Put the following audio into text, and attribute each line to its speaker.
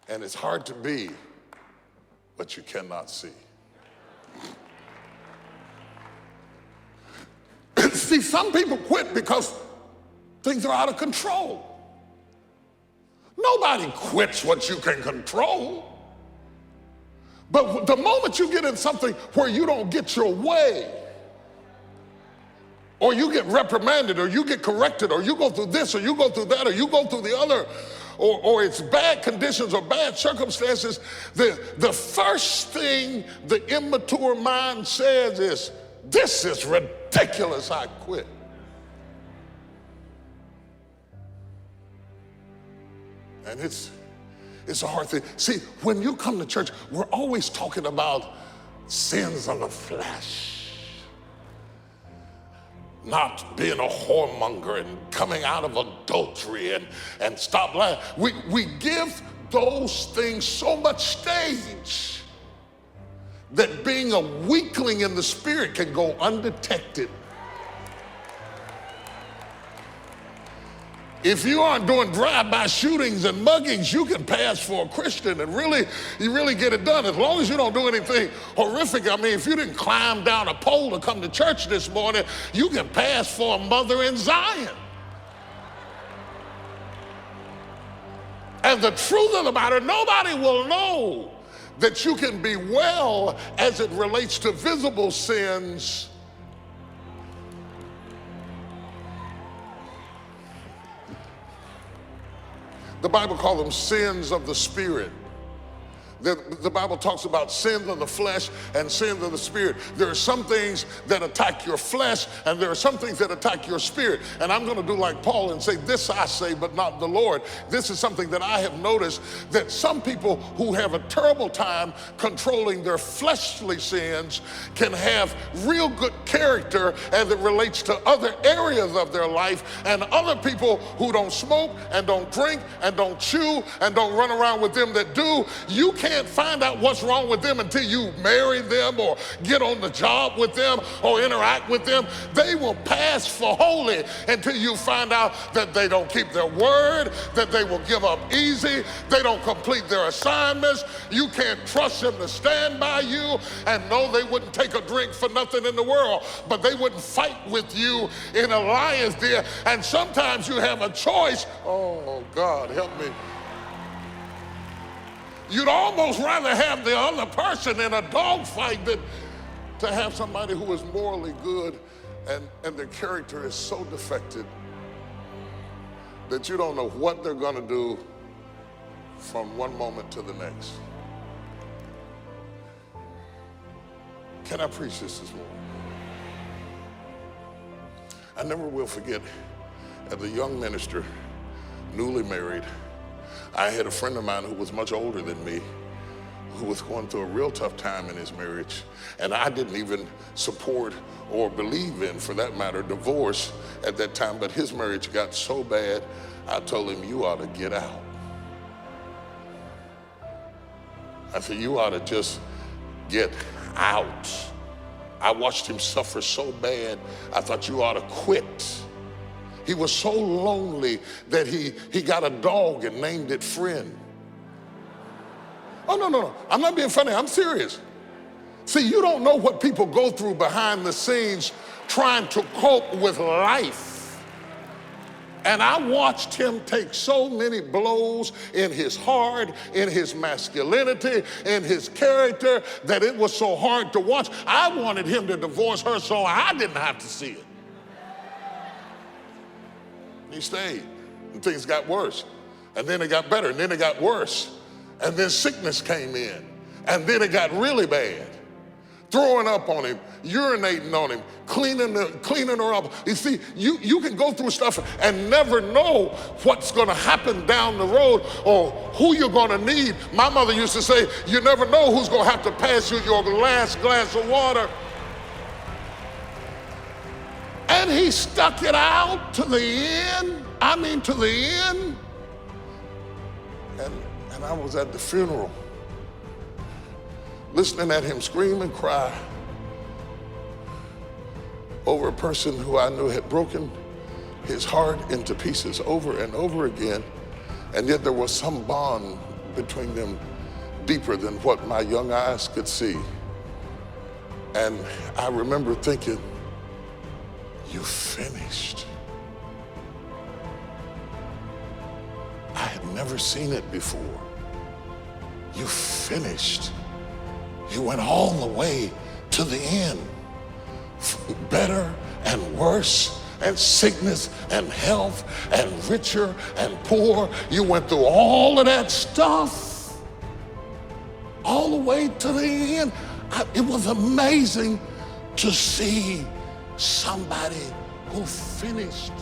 Speaker 1: And it's hard to be what you cannot see. See, some people quit because things are out of control. Nobody quits what you can control. But the moment you get in something where you don't get your way, or you get reprimanded, or you get corrected, or you go through this, or you go through that, or you go through the other, or it's bad conditions or bad circumstances, the first thing the immature mind says is, this is ridiculous, I quit. And it's a hard thing. See, when you come to church, we're always talking about sins of the flesh. Not being a whoremonger and coming out of adultery and stop lying. We give those things so much stage that being a weakling in the spirit can go undetected. If you aren't doing drive-by shootings and muggings, you can pass for a Christian and you really get it done. As long as you don't do anything horrific. I mean, if you didn't climb down a pole to come to church this morning, you can pass for a mother in Zion. And the truth of the matter, nobody will know that you can be well as it relates to visible sins. The Bible calls them sins of the spirit. The Bible talks about sins of the flesh and sins of the spirit. There are some things that attack your flesh, and there are some things that attack your spirit. And I'm going to do like Paul and say, this I say, but not the Lord. This is something that I have noticed, that some people who have a terrible time controlling their fleshly sins can have real good character as it relates to other areas of their life. And other people who don't smoke and don't drink and don't chew and don't run around with them that do, you can't find out what's wrong with them until you marry them or get on the job with them or interact with them. They will pass for holy until you find out that they don't keep their word, that they will give up easy, they don't complete their assignments. You can't trust them to stand by you. And no, they wouldn't take a drink for nothing in the world, but they wouldn't fight with you in a lion's den. And sometimes you have a choice. Oh, God, help me. You'd almost rather have the other person in a dogfight than to have somebody who is morally good and their character is so defective that you don't know what they're going to do from one moment to the next. Can I preach this morning? I never will forget, as a young minister, newly married, I had a friend of mine who was much older than me, who was going through a real tough time in his marriage. And I didn't even support or believe in, for that matter, divorce at that time. But his marriage got so bad, I told him, you ought to get out. I said, you ought to just get out. I watched him suffer so bad, I thought you ought to quit. He was so lonely that he got a dog and named it Friend. Oh, no. I'm not being funny. I'm serious. See, you don't know what people go through behind the scenes trying to cope with life. And I watched him take so many blows in his heart, in his masculinity, in his character, that it was so hard to watch. I wanted him to divorce her so I didn't have to see it. He stayed, and things got worse. And then it got better, and then it got worse. And then sickness came in, and then it got really bad. Throwing up on him, urinating on him, cleaning her up. You see, you can go through stuff and never know what's going to happen down the road or who you're going to need. My mother used to say, you never know who's going to have to pass you your last glass of water. And he stuck it out to the end. I mean, to the end. And I was at the funeral, listening at him scream and cry over a person who I knew had broken his heart into pieces over and over again. And yet there was some bond between them deeper than what my young eyes could see. And I remember thinking, you finished. I had never seen it before. You finished. You went all the way to the end. Better and worse, and sickness and health, and richer and poor. You went through all of that stuff, all the way to the end. It was amazing to see somebody who finished.